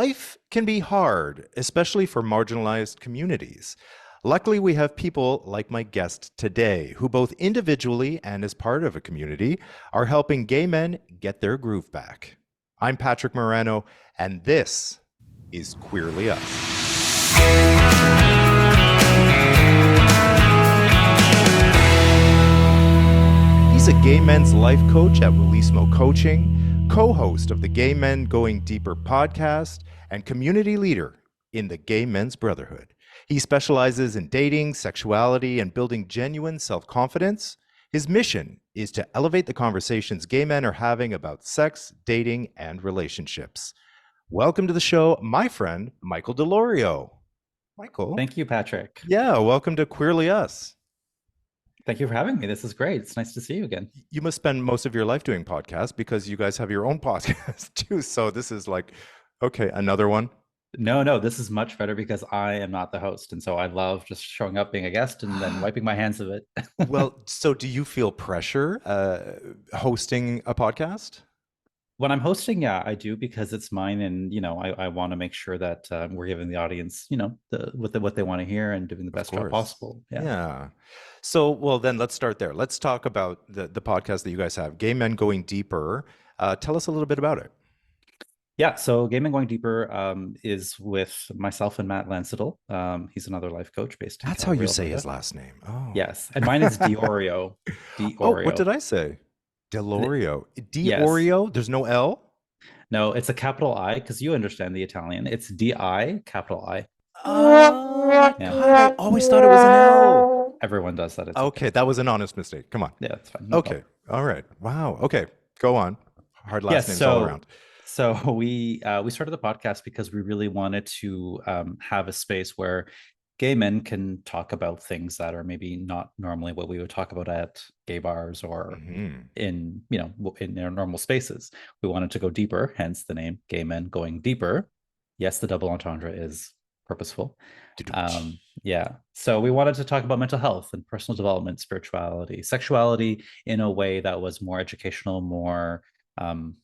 Life can be hard, especially for marginalized communities. Luckily, we have people like my guest today who, both individually and as part of a community, are helping gay men get their groove back. I'm Patrick Marano, and this is Queerly Us. He's a gay men's life coach at Willis Moo Coaching, co-host of the Gay Men Going Deeper podcast, and community leader in the Gay Men's Brotherhood. He specializes in dating, sexuality, and building genuine self-confidence. His mission is to elevate the conversations gay men are having about sex, dating, and relationships. Welcome to the show, my friend, Michael DiIorio. Michael. Thank you, Patrick. Yeah, welcome to Queerly Us. Thank you for having me. This is great. It's nice to see you again. You must spend most of your life doing podcasts because you guys have your own podcast too. So this is like, okay, another one. No, this is much better because I am not the host. And so I love just showing up, being a guest, and then wiping my hands of it. Well, so do you feel pressure hosting a podcast? When I'm hosting, yeah, I do because it's mine. And, I want to make sure that we're giving the audience, what they want to hear and doing the best job possible. Yeah. So, well, then let's start there. Let's talk about the podcast that you guys have, Gay Men Going Deeper. Tell us a little bit about it. Yeah, so Gay Men Going Deeper is with myself and Matt Lancetal. He's another life coach based in That's Calgary, how you say Alberta. his last name. Oh. Yes, and mine is DiIorio. Oh, what did I say? DiIorio. DiIorio? Yes. There's no L? No, it's a capital I because you understand the Italian. It's D-I, capital I. Oh, yeah. God, I always thought it was an L. Everyone does that. It's okay, that was an honest mistake. Come on. Yeah, it's fine. No okay, problem. All right. Wow. Okay, go on. Hard last names all around. So we started the podcast because we really wanted to have a space where gay men can talk about things that are maybe not normally what we would talk about at gay bars or in their normal spaces. We wanted to go deeper, hence the name Gay Men Going Deeper. Yes, the double entendre is purposeful. Yeah. So we wanted to talk about mental health and personal development, spirituality, sexuality in a way that was more educational, more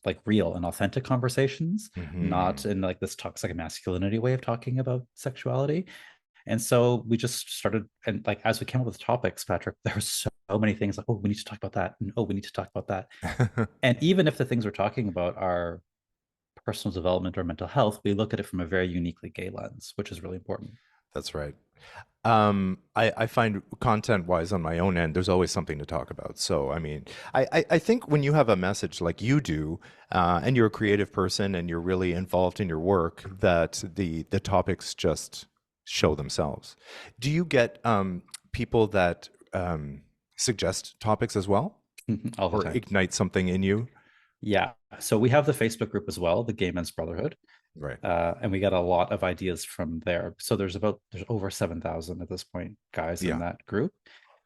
like real and authentic conversations, not in like this toxic masculinity way of talking about sexuality. And so we just started, and like as we came up with topics, Patrick, there were so many things like, oh, we need to talk about that, and oh, we need to talk about that. And even if the things we're talking about are personal development or mental health, we look at it from a very uniquely gay lens, which is really important. That's right. I find content-wise on my own end, there's always something to talk about. So, I mean, I think when you have a message like you do, and you're a creative person and you're really involved in your work, that the topics just show themselves. Do you get people that suggest topics as well? All the or time. Ignite something in you? Yeah. So we have the Facebook group as well, the Gay Men's Brotherhood. Right. And we get a lot of ideas from there. So there's over 7,000 at this point, guys, in that group.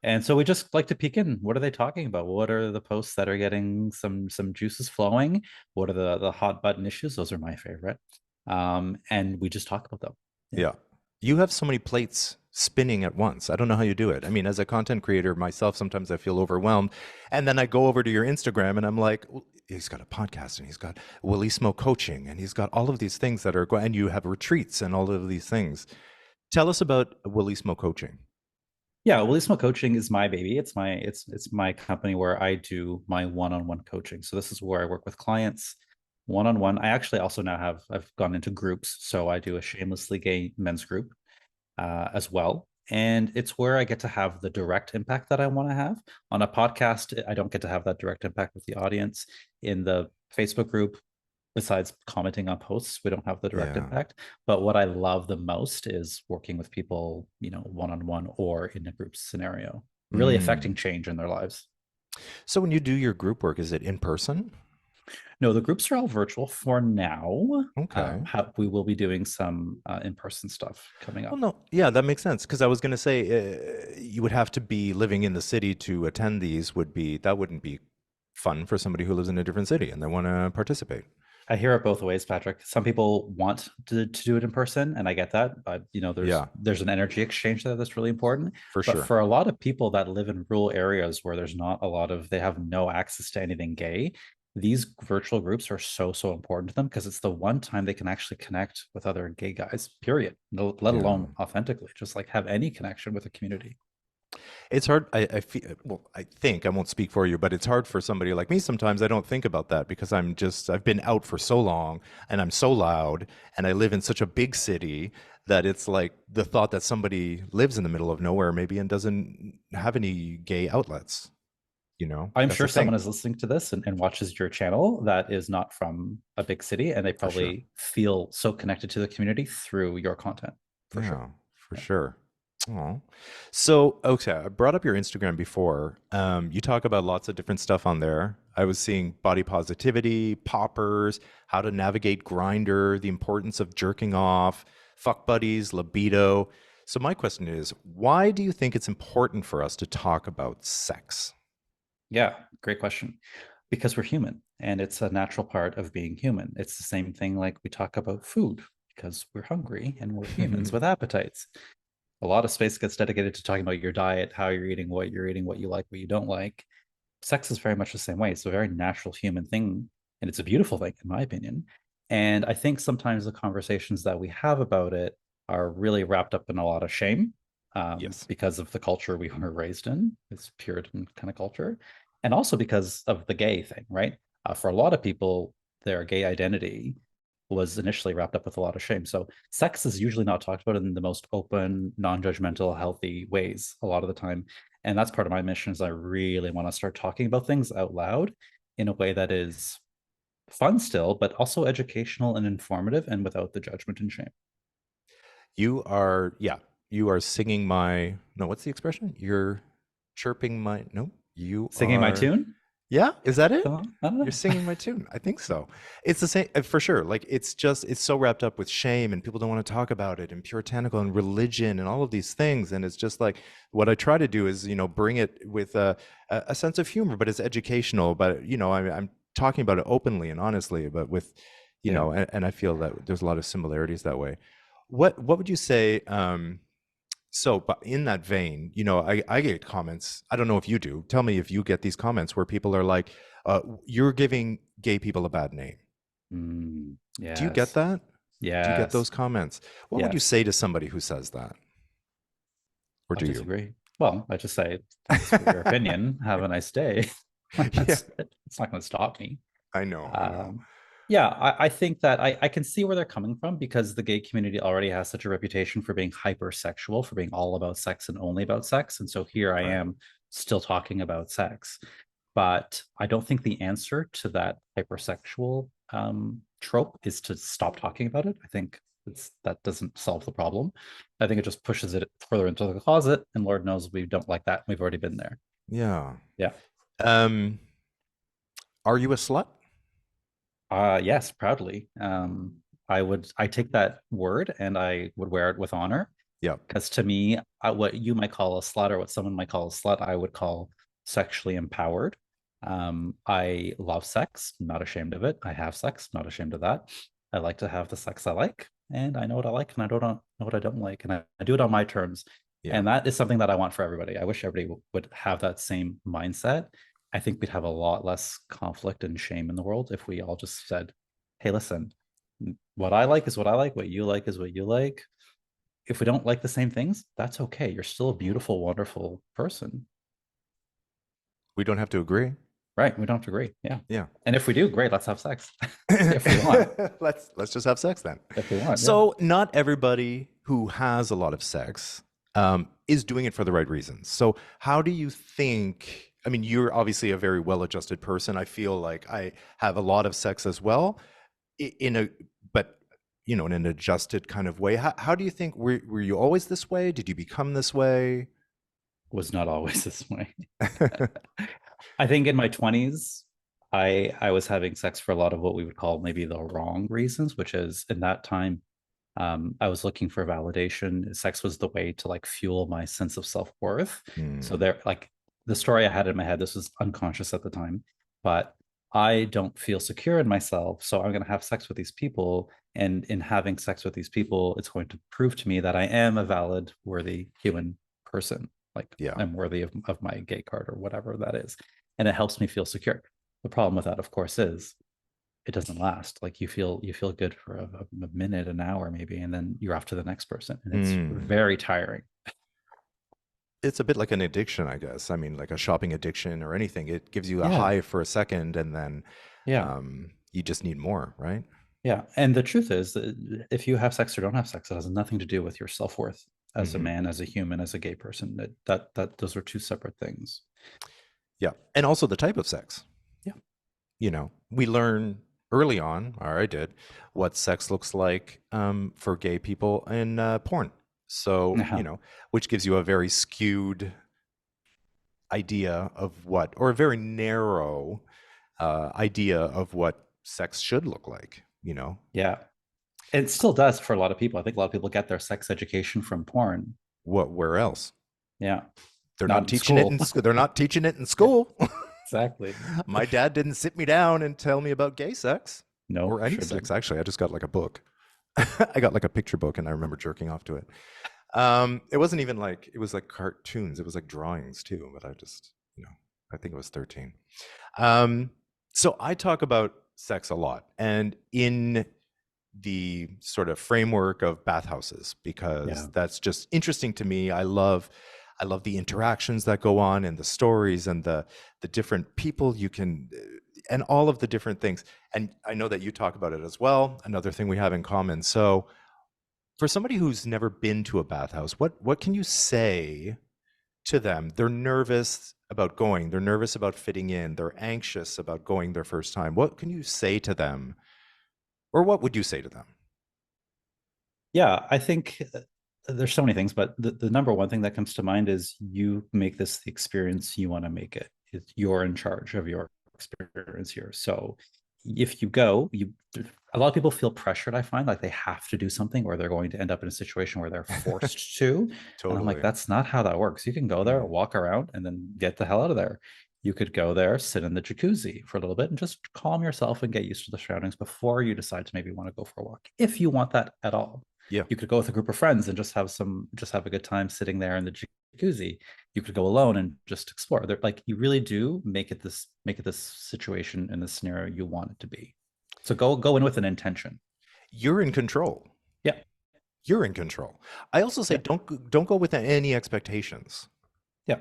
And so we just like to peek in. What are they talking about? What are the posts that are getting some juices flowing? What are the hot button issues? Those are my favorite. And we just talk about them. Yeah. You have so many plates spinning at once. I don't know how you do it. I mean, as a content creator myself, sometimes I feel overwhelmed. And then I go over to your Instagram and I'm like, he's got a podcast and he's got Willis Moo Coaching and he's got all of these things that are going, and you have retreats and all of these things. Tell us about Willis Moo Coaching. Yeah, Wellismo Coaching is my baby. It's my company where I do my one-on-one coaching. So this is where I work with clients one-on-one. I actually also now I've gone into groups. So I do a shamelessly gay men's group as well. And it's where I get to have the direct impact that I want to have. On a podcast, I don't get to have that direct impact with the audience. In the Facebook group, besides commenting on posts, we don't have the direct impact. But what I love the most is working with people, one-on-one or in a group scenario, really affecting change in their lives. So when you do your group work, is it in person? No, the groups are all virtual for now. Okay. We will be doing some in-person stuff coming up. Well, no, yeah, that makes sense. Because I was going to say you would have to be living in the city to attend these. That wouldn't be fun for somebody who lives in a different city and they want to participate. I hear it both ways, Patrick. Some people want to do it in person, and I get that. But there's an energy exchange there that's really important. For sure. But for a lot of people that live in rural areas where they have no access to anything gay, these virtual groups are so important to them because it's the one time they can actually connect with other gay guys, period. No, let Yeah. alone authentically, just like have any connection with a community. It's hard. I feel, well, I think, I won't speak for you, but it's hard for somebody like me sometimes. I don't think about that because I've been out for so long and I'm so loud and I live in such a big city that it's like the thought that somebody lives in the middle of nowhere maybe and doesn't have any gay outlets, I'm that's sure a someone thing. is listening to this and watches your channel that is not from a big city, and they For sure. probably feel so connected to the community through your content, for sure. Yeah, for Yeah. sure. Oh, so okay, I brought up your Instagram before. You talk about lots of different stuff on there. I was seeing body positivity, poppers, how to navigate grinder, the importance of jerking off, fuck buddies, libido. So my question is, why do you think it's important for us to talk about sex? Yeah, great question. Because we're human and it's a natural part of being human. It's the same thing like we talk about food because we're hungry and we're humans with appetites. A lot of space gets dedicated to talking about your diet, how you're eating, what you like, what you don't like. Sex is very much the same way. It's a very natural human thing, and it's a beautiful thing, in my opinion. And I think sometimes the conversations that we have about it are really wrapped up in a lot of shame Yes. because of the culture we were raised in, this Puritan kind of culture, and also because of the gay thing, right? For a lot of people, their gay identity was initially wrapped up with a lot of shame. So sex is usually not talked about in the most open, non-judgmental, healthy ways a lot of the time. And that's part of my mission is I really want to start talking about things out loud in a way that is fun still, but also educational and informative and without the judgment and shame. Yeah, you are singing my, no, what's the expression? You're chirping my, no, you Singing my are. tune? Yeah, is that it? I don't You're know. singing my tune. I think so. It's the same for sure. Like it's so wrapped up with shame and people don't want to talk about it and puritanical and religion and all of these things. And it's just like what I try to do is, bring it with a sense of humor, but it's educational. But I'm talking about it openly and honestly, but with, Yeah. and I feel that there's a lot of similarities that way. What would you say? So, but in that vein, I get comments. I don't know if you do. Tell me if you get these comments where people are like, "You're giving gay people a bad name." Do you get Yes. that? Do you get Yes. those comments? What would you Yes. say to somebody who says that, or I do you? disagree. Well, I just say, thanks for your opinion. Have a nice day. Like Yeah, that's it. It's not going to stop me. I know, I know. Um, yeah, I think that I can see where they're coming from because the gay community already has such a reputation for being hypersexual, for being all about sex and only about sex. And so here I Right. am still talking about sex. But I don't think the answer to that hypersexual trope is to stop talking about it. I think that doesn't solve the problem. I think it just pushes it further into the closet, and Lord knows we don't like that. We've already been there. Yeah. Yeah. Um, are you a slut? Yes, proudly. I take that word and I would wear it with honor Yeah. because to me, what you might call a slut or what someone might call a slut, I would call sexually empowered. I love sex, not ashamed of it. I have sex, not ashamed of that. I like to have the sex I like, and I know what I like, and I don't know what I don't like, and I do it on my terms. Yeah. And that is something that I want for everybody. I wish everybody would have that same mindset. I think we'd have a lot less conflict and shame in the world if we all just said, hey, listen, what I like is what I like, what you like is what you like. If we don't like the same things, that's okay. You're still a beautiful, wonderful person. We don't have to agree. Right. We don't have to agree. Yeah. Yeah. And if we do, great, let's have sex. If we want. Let's just have sex then. If we want, yeah. So not everybody who has a lot of sex is doing it for the right reasons. So how do you think? I mean, you're obviously a very well-adjusted person. I feel like I have a lot of sex as well, in a but in an adjusted kind of way. How do you think? Were you always this way? Did you become this way? Was not always this way. I think in my 20s, I was having sex for a lot of what we would call maybe the wrong reasons, which is in that time, I was looking for validation. Sex was the way to like fuel my sense of self-worth. So Hmm. there, like the story I had in my head, this was unconscious at the time, but I don't feel secure in myself. So I'm going to have sex with these people. And in having sex with these people, it's going to prove to me that I am a valid, worthy human person. Like Yeah. I'm worthy of my gay card or whatever that is. And it helps me feel secure. The problem with that, of course, is it doesn't last. Like you feel good for a minute, an hour maybe, and then you're off to the next person, and it's Mm. very tiring. It's a bit like an addiction, I guess. I mean, like a shopping addiction or anything. It gives you a Yeah, high for a second, and then yeah, you just need more, right? yeah. And the truth is that if you have sex or don't have sex, it has nothing to do with your self-worth as a Hmm. man, as a human, as a gay person. That those are two separate things. Yeah. And also the type of sex. Yeah. We learn early on, or I did, what sex looks like for gay people in porn. So, Uh-huh. which gives you a very skewed idea of what, or a very narrow idea of what sex should look like. Yeah. It still does for a lot of people. I think a lot of people get their sex education from porn. Where else? Yeah. They're not Not in teaching it school. in school. They're not teaching it in Yeah, school. exactly. My dad didn't sit me down and tell me about gay sex No, or any sure sex. didn't. Actually, I just got like a book. I got like a picture book, and I remember jerking off to it. It wasn't even like it was like cartoons. It was like drawings too. But I think it was 13. Um, so I talk about sex a lot, and in the sort of framework of bathhouses because Yeah. that's just interesting to me. I love the interactions that go on and the stories and the different people you can and all of the different things. And I know that you talk about it as well. Another thing we have in common. So for somebody who's never been to a bathhouse, what can you say to them? They're nervous about going. They're nervous about fitting in. They're anxious about going their first time. What can you say to them, or what would you say to them? Yeah, I think there's so many things, but the number one thing that comes to mind is you make this the experience you want to make it. You're in charge of your experience here. So if you go, a lot of people feel pressured, I find, like they have to do something or they're going to end up in a situation where they're forced to. And I'm like, Totally. that's not how that works. You can go there, Mhm. walk around, and then get the hell out of there. You could go there, sit in the jacuzzi for a little bit and just calm yourself and get used to the surroundings before you decide to maybe want to go for a walk, if you want that at all. Yeah. You could go with a group of friends and just have a good time sitting there in the jacuzzi. You could go alone and just explore. They're, like, you really do make it this situation in the scenario you want it to be. So go in with an intention. You're in control. Yeah, You're in control. I also say yeah, don't go with any expectations. yeah,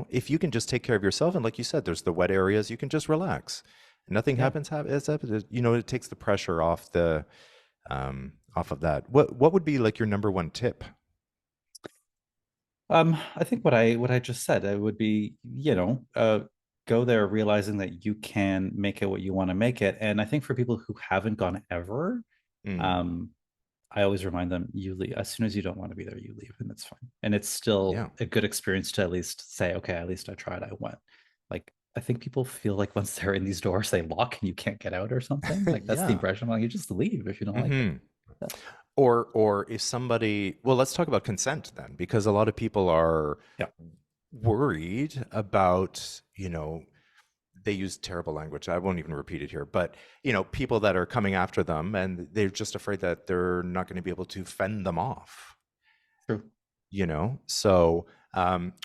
If you can just take care of yourself, and like you said, there's the wet areas, you can just relax. Nothing yeah. happens. It takes the pressure off of that. What would be like your number one tip? I think what I just said, it would be, go there realizing that you can make it what you want to make it. And I think for people who haven't gone ever, Mm, um, I always remind them, you leave as soon as you don't want to be there, you leave, and that's fine. And it's still yeah. a good experience to at least say, okay, at least I tried, I went. Like, I think people feel like once they're in these doors, they lock and you can't get out or something. Like that's the Yeah. impression. I'm like, you just leave if you don't like it. Hmm. Yeah. Or if somebody, well, let's talk about consent then, because a lot of people are Yeah. worried about, they use terrible language. I won't even repeat it here, but people that are coming after them and they're just afraid that they're not going to be able to fend them off, True. So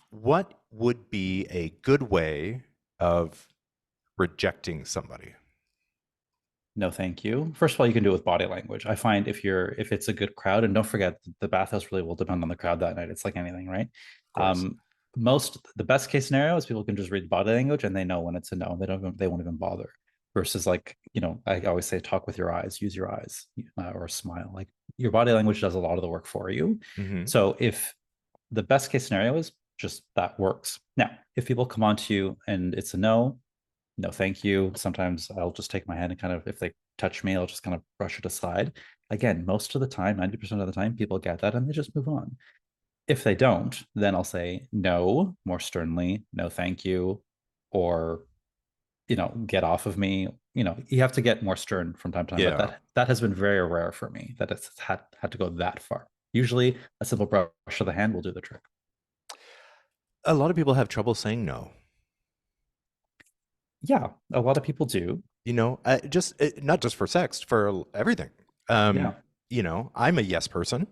what would be a good way of rejecting somebody? No, thank you. First of all, you can do it with body language. I find if it's a good crowd, and don't forget the bathhouse really will depend on the crowd that night. It's like anything, right? Of course. The best case scenario is people can just read body language and they know when it's a no. They won't even bother. Versus, like, I always say talk with your eyes, use your eyes, or smile. Like, your body language does a lot of the work for you. Hmm. So if the best case scenario is just that works. Now, if people come on to you and it's a no, no thank you. Sometimes I'll just take my hand and kind of, if they touch me, I'll just kind of brush it aside. Again, most of the time, 90% of the time, people get that and they just move on. If they don't, then I'll say no more sternly, no thank you, or get off of me. You have to get more stern from time to time, but Yeah. that has been very rare for me that it's had to go that far. Usually a simple brush of the hand will do the trick. A lot of people have trouble saying no. Yeah, a lot of people do. Just not just for sex, for everything. Yeah, I'm a yes person.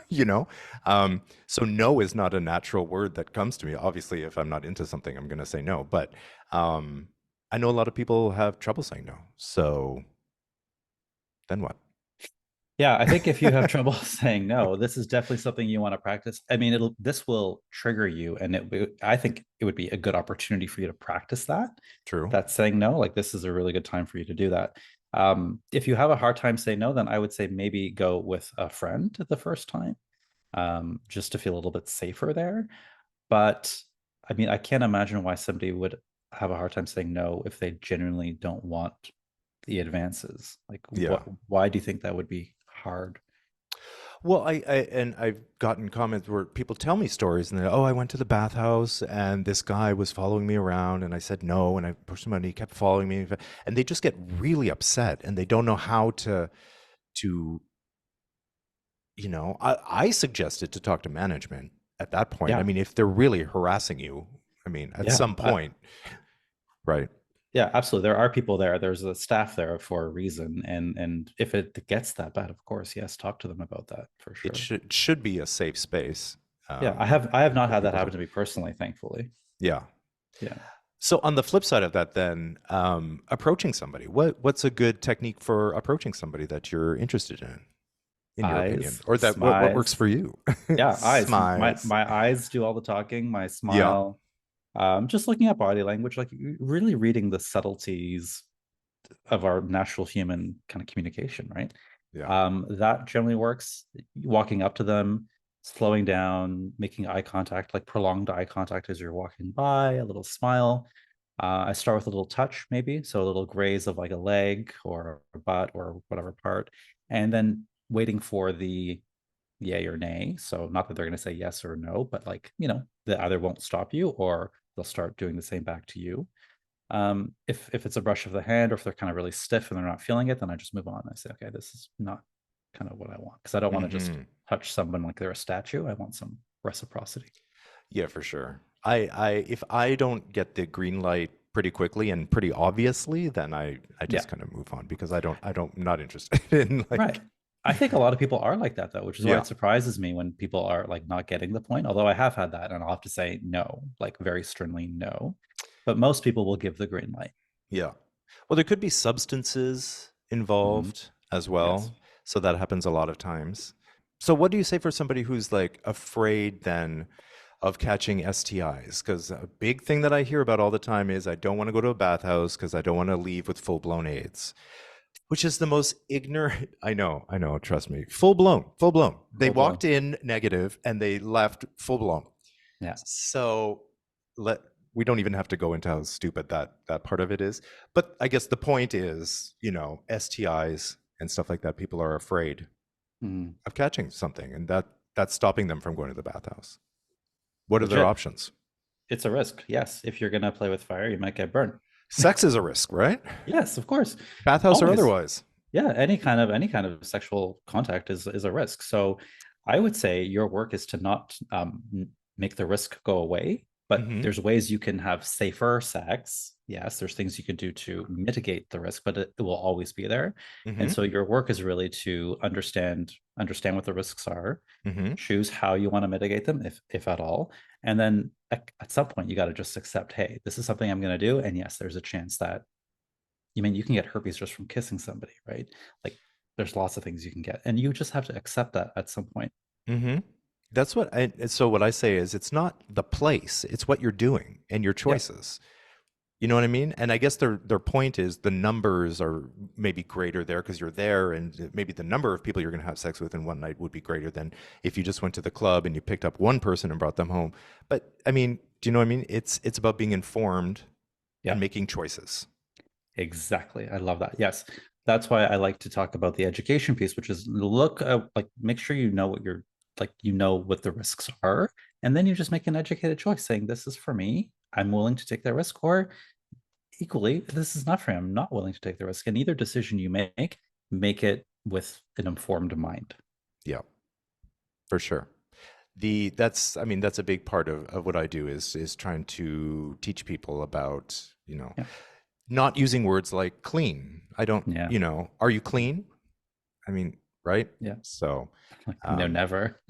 you know, so no is not a natural word that comes to me. Obviously, if I'm not into something, I'm going to say no. But I know a lot of people have trouble saying no. So then what? Yeah, I think if you have trouble saying no, this is definitely something you want to practice. I mean, this will trigger you, and I think it would be a good opportunity for you to practice that. True. That's saying no. Like this is a really good time for you to do that. If you have a hard time saying no, then I would say maybe go with a friend the first time, just to feel a little bit safer there. But I mean, I can't imagine why somebody would have a hard time saying no if they genuinely don't want the advances. Like, Yeah. why do you think that would be hard? Well, and I've gotten comments where people tell me stories and they're, oh, I went to the bathhouse and this guy was following me around and I said no and I pushed him and he kept following me and they just get really upset and they don't know how to I suggested to talk to management at that point. I Yeah, mean, if they're really harassing you, I mean, at yeah, some point, right? yeah, absolutely. There are people there. There's a staff there for a reason, and if it gets that bad, of course, yes, talk to them about that for It sure. should be a safe space Yeah, I have not for had that people happen to, to me personally, thankfully. yeah. Yeah, So on the flip side of that, then approaching somebody, what's a good technique for approaching somebody that you're interested in your opinion, eyes, or that what works smiles. for you? Yeah, eyes. My Smiles. my eyes do all the talking. My Yeah, smile. Just looking at body language, like really reading the subtleties of our natural human kind of communication, right? yeah. That generally works. Walking up to them, slowing down, making eye contact, like prolonged eye contact as you're walking by, a little smile. I start with a little touch, maybe. So a little graze of like a leg or a butt or whatever part. And then waiting for the yay or nay. So not that they're going to say yes or no, but like, they either won't stop you or they'll start doing the same back to you. If it's a brush of the hand or if they're kind of really stiff and they're not feeling it, then I just move on. I say, okay, this is not kind of what I want because I don't want to just Hmm. touch someone like they're a statue. I want some reciprocity. Yeah, for sure. I if I don't get the green light pretty quickly and pretty obviously, then I Yeah, just kind of move on because I'm not interested in right. like, I think a lot of people are like that though, which is why yeah, it surprises me when people are like not getting the point. Although I have had that, and I'll have to say no, like very sternly no. But most people will give the green light. yeah. Well, there could be substances Mhm. involved as Yes. well, so that happens a lot of times. So what do you say for somebody who's like afraid then of catching STIs? Because a big thing that I hear about all the time is I don't want to go to a bathhouse because I don't want to leave with full-blown AIDS. Which is the most ignorant. I know, trust me. Full blown, full blown. They Full blown. walked in negative and they left full blown. Yeah. So let we don't even have to go into how stupid that part of it is. But I guess the point is, STIs and stuff like that, people are afraid Mhm. of catching something and that's stopping them from going to the bathhouse. What are their Legit. options? It's a risk. Yes. If you're gonna play with fire, you might get burned. Sex is a risk, right? Yes, of course. Bathhouse or Always. otherwise. Yeah, any kind of sexual contact is a risk. So I would say your work is to not make the risk go away, but Mm-hmm. there's ways you can have safer sex. Yes, there's things you can do to mitigate the risk, but it will always be there. And Mm-hmm. so your work is really to understand what the risks are, Mm-hmm. choose how you want to mitigate them, if at all. And then at some point you got to just accept, hey, this is something I'm going to do. And yes, there's a chance that you can get herpes just from kissing somebody, right? Like there's lots of things you can get. And you just have to accept that at some point. Mm-hmm. That's so what I say is it's not the place, it's what you're doing and your Yeah. choices. You know what I mean? And I guess their point is the numbers are maybe greater there because you're there, and maybe the number of people you're going to have sex with in one night would be greater than if you just went to the club and you picked up one person and brought them home. But I mean, do you know what I mean? It's about being informed and Yeah. making choices. Exactly. I love that. Yes. That's why I like to talk about the education piece, which is like make sure you know what you're like, what the risks are. And then you just make an educated choice saying, this is for me. I'm willing to take that risk. Or equally, this is not for me. I'm not willing to take the risk. And either decision you make it with an informed mind. Yeah, for sure. That's I mean that's a big part of what I do is trying to teach people about, Yeah. not using words like clean. I don't, Yeah. are you clean? I mean, right? Yeah. So, Like, no, um, never.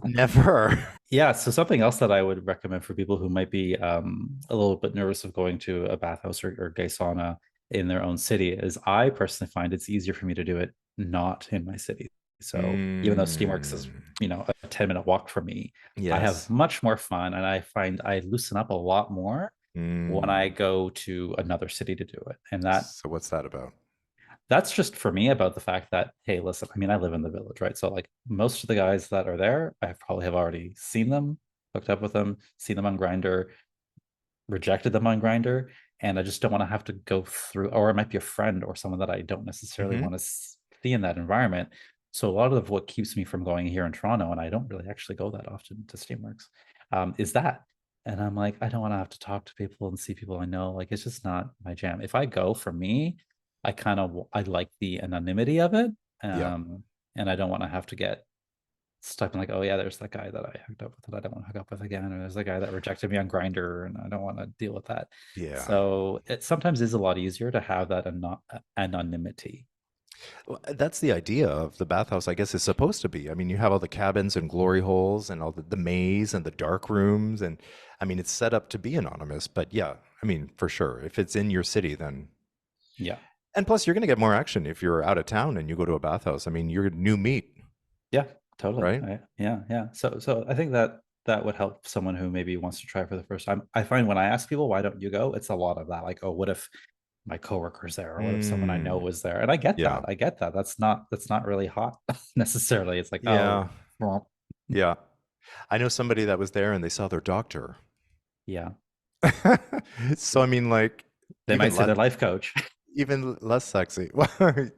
never. Yeah, so something else that I would recommend for people who might be a little bit nervous of going to a bathhouse or gay sauna in their own city is I personally find it's easier for me to do it not in my city. So even though Steamworks is, Mm, a 10-minute walk from me, I have yes. much more fun and I find I loosen up a lot more when I Mm. go to another city to do it. And So what's that about? that's just for me about the fact that, hey, listen, I mean, I live in the village, right? So like most of the guys that are there, I probably have already seen them, hooked up with them, seen them on Grinder, rejected them on Grinder, and I just don't want to have to go through, or it might be a friend or someone that I don't necessarily Hmm. want to see in that environment. So a lot of what keeps me from going here in Toronto, and I don't really actually go that often to Steamworks, is that. And I'm like, I don't want to have to talk to people and see people I know. Like, it's just not my jam. If I go for me, I like the anonymity of it, Yeah. um, and I don't want to have to get stuck in like, oh yeah, there's that guy that I hooked up with that I don't want to hook up with again, or there's the guy that rejected me on Grinder, and I don't want to deal with that. Yeah. So it sometimes is a lot easier to have that anonymity. Well, that's the idea of the bathhouse, I guess, is supposed to be. I mean, you have all the cabins and glory holes and all the maze and the dark rooms. And I mean, it's set up to be anonymous. But yeah, I mean, for sure. If it's in your city, then. Yeah. And plus, you're going to get more action if you're out of town and you go to a bathhouse. I mean, you're new meat, Yeah, totally. right? Yeah. So I think that that would help someone who maybe wants to try for the first time. I find when I ask people why don't you go, it's a lot of that. Like, oh, what if my coworker's there, or what if someone I know Mm, was there? And I get that. yeah. I get that. That's not really hot necessarily. It's like, oh, Yeah. well, Yeah. I know somebody that was there and they saw their doctor. yeah. So, I mean, like, They might even say less. their life coach. Even less sexy.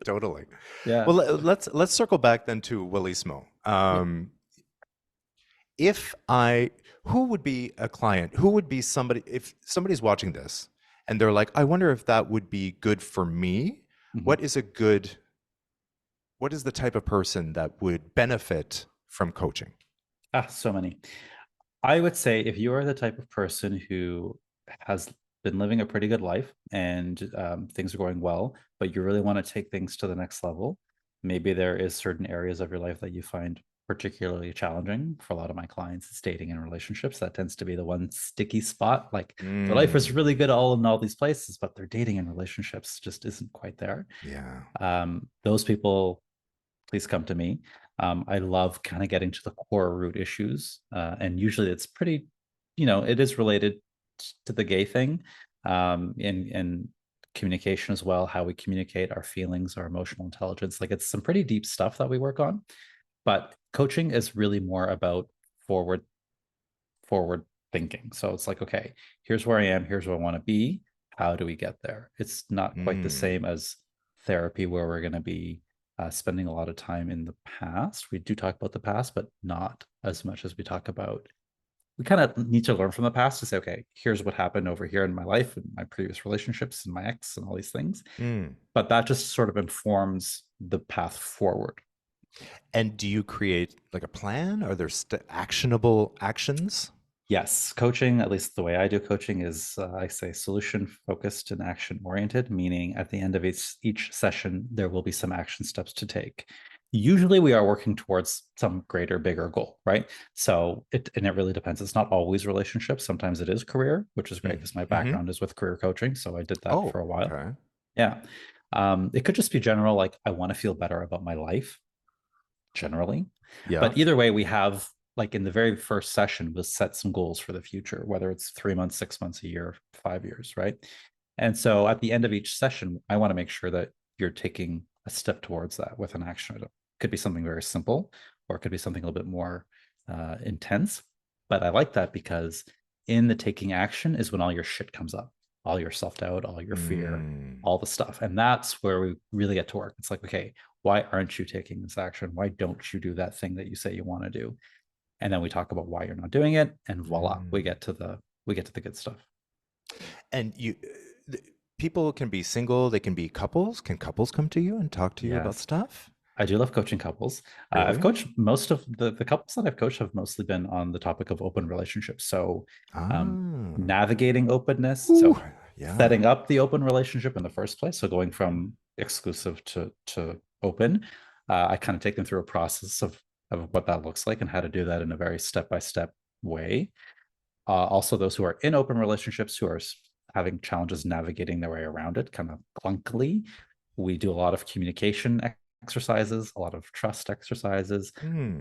Totally. Yeah. Well, let's circle back then to Wellismo. Yeah. If I, who would be a client? Who would be somebody if somebody's watching this and they're like, I wonder if that would be good for me? Mhm. What is a good, what is the type of person that would benefit from coaching? So many. I would say if you are the type of person who has been living a pretty good life and things are going well, but you really want to take things to the next level, maybe there is certain areas of your life that you find particularly challenging. For a lot of my clients, it's dating and relationships. That tends to be the one sticky spot. Like their life is Mm, really good all in all these places, but their dating and relationships just isn't quite there. yeah. Those people, please come to me. I love kind of getting to the core root issues. And usually it's pretty, it is related to the gay thing, and communication as well, how we communicate our feelings, our emotional intelligence. Like it's some pretty deep stuff that we work on. But coaching is really more about forward forward thinking. So it's like, okay, here's where I am, here's where I want to be. How do we get there? It's not quite the Mm, same as therapy, where we're going to be spending a lot of time in the past. We do talk about the past, but not as much as we talk about. We kind of need to learn from the past to say, okay, here's what happened over here in my life and my previous relationships and my ex and all these things. mm. But that just sort of informs the path forward. And do you create like a plan? Are there actionable actions? Yes, coaching, at least the way I do coaching, is I say solution focused and action oriented, meaning at the end of each session, there will be some action steps to take. Usually, we are working towards some greater, bigger goal, right? So it really depends. It's not always relationships. Sometimes it is career, which is great Mm. because my Hmm. background is with career coaching. So I did that Oh, for a while. okay. Yeah. It could just be general, like I want to feel better about my life generally. Yeah. But either way, we have like in the very first session, we'll set some goals for the future, whether it's 3 months, 6 months, a year, 5 years, right? And so at the end of each session, I want to make sure that you're taking a step towards that with an action item. Could be something very simple, or it could be something a little bit more intense. But I like that because in the taking action is when all your shit comes up, all your self doubt, all your fear, Mm, all the stuff. And that's where we really get to work. It's like, okay, why aren't you taking this action? Why don't you do that thing that you say you want to do? And then we talk about why you're not doing it, and voila, we mm. get to the good stuff. And people can be single, they can be couples. Can couples come to you and talk to you about Yes, stuff? I do love coaching couples. I've Really? coached most of the couples that I've coached have mostly been on the topic of open relationships. So, um, Ah. navigating openness. Ooh, So, yeah. setting up the open relationship in the first place. So, going from exclusive to open. I kind of take them through a process of what that looks like and how to do that in a very step-by-step way. Also, those who are in open relationships who are having challenges navigating their way around it kind of clunkily, we do a lot of communication exercises, a lot of trust exercises,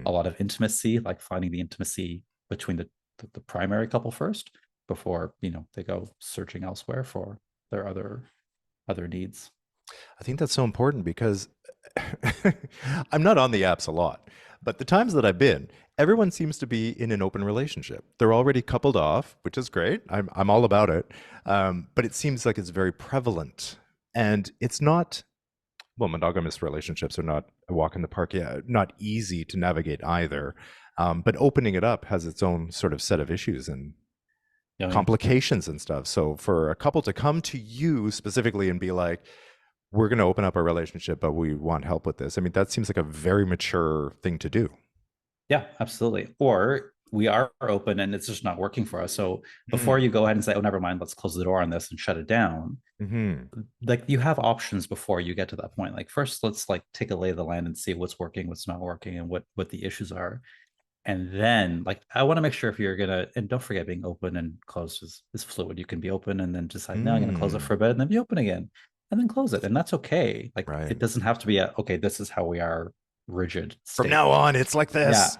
a lot of intimacy, like finding the intimacy between the primary couple first before they go searching elsewhere for their other needs. I think that's so important because I'm not on the apps a lot, but the times that I've been, everyone seems to be in an open relationship. They're already coupled off, which is great. I'm all about it. But it seems like it's very prevalent. And it's not, well, monogamous relationships are not a walk in the park. Yeah, not easy to navigate either. But opening it up has its own sort of set of issues and complications and stuff. So for a couple to come to you specifically and be like, we're going to open up our relationship, but we want help with this. I mean, that seems like a very mature thing to do. Yeah, absolutely. Or we are open and it's just not working for us. So before you go ahead and say, oh, never mind, let's close the door on this and shut it down. Like you have options before you get to that point. Like first, let's like take a lay of the land and see what's working, what's not working, and what the issues are. And then like I want to make sure if you're gonna, and don't forget being open and closed is fluid. You can be open and then decide, no, I'm gonna close it for a bit and then be open again and then close it. And that's okay. Like Right. it doesn't have to be okay, this is how we are rigid state. From now on, it's like this.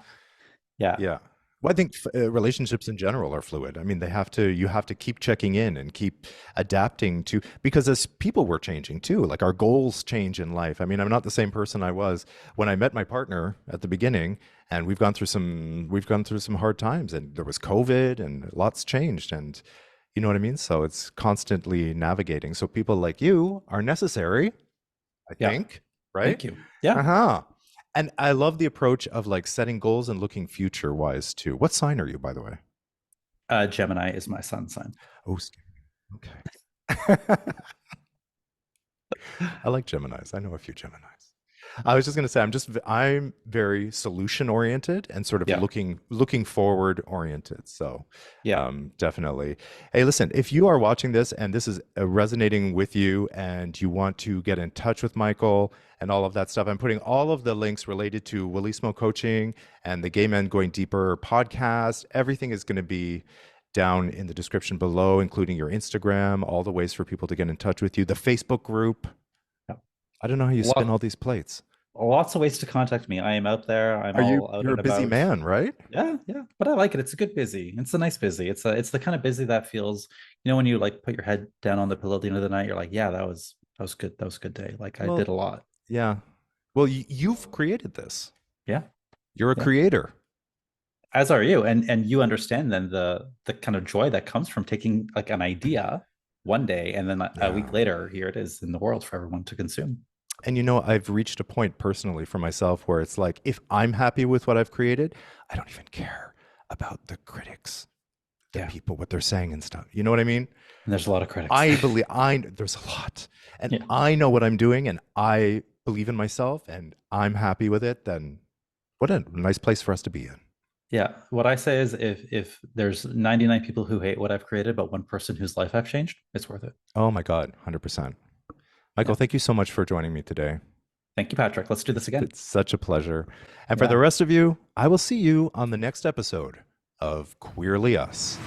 Yeah. Yeah. Well, I think relationships in general are fluid. I mean, you have to keep checking in and keep adapting to, because as people we're changing too, like our goals change in life. I mean, I'm not the same person I was when I met my partner at the beginning, and we've gone through some hard times, and there was COVID and lots changed, and you know what I mean? So it's constantly navigating. So people like you are necessary, I think, right? Thank you. Yeah. Uh-huh. And I love the approach of like setting goals and looking future wise too. What sign are you, by the way? Gemini is my sun sign. Oh, okay. I like Geminis. I know a few Geminis. I was just going to say, I'm very solution oriented and sort of looking forward oriented. So definitely. Hey, listen, if you are watching this and this is resonating with you and you want to get in touch with Michael and all of that stuff, I'm putting all of the links related to Wellismo coaching and the Gay Men Going Deeper podcast. Everything is going to be down in the description below, including your Instagram, all the ways for people to get in touch with you, the Facebook group. I don't know how you spin all these plates. Lots of ways to contact me. I am out there. You're a busy man, right? Yeah. But I like it. It's a good busy. It's a nice busy. It's the kind of busy that feels, when you like put your head down on the pillow at the end of the night, you're like, yeah, that was good. That was a good day. Like I did a lot. Yeah. Well, you've created this. Yeah. You're a creator. As are you. And you understand then the kind of joy that comes from taking like an idea one day and then a week later, here it is in the world for everyone to consume. And I've reached a point personally for myself where it's like, if I'm happy with what I've created, I don't even care about the critics, the people, what they're saying and stuff. You know what I mean? And there's a lot of critics. There's a lot. And I know what I'm doing and I believe in myself and I'm happy with it. Then what a nice place for us to be in. Yeah. What I say is if there's 99 people who hate what I've created, but one person whose life I've changed, it's worth it. Oh my God, 100%. Michael, thank you so much for joining me today. Thank you, Patrick. Let's do this again. It's such a pleasure. And for the rest of you, I will see you on the next episode of Queerly Us.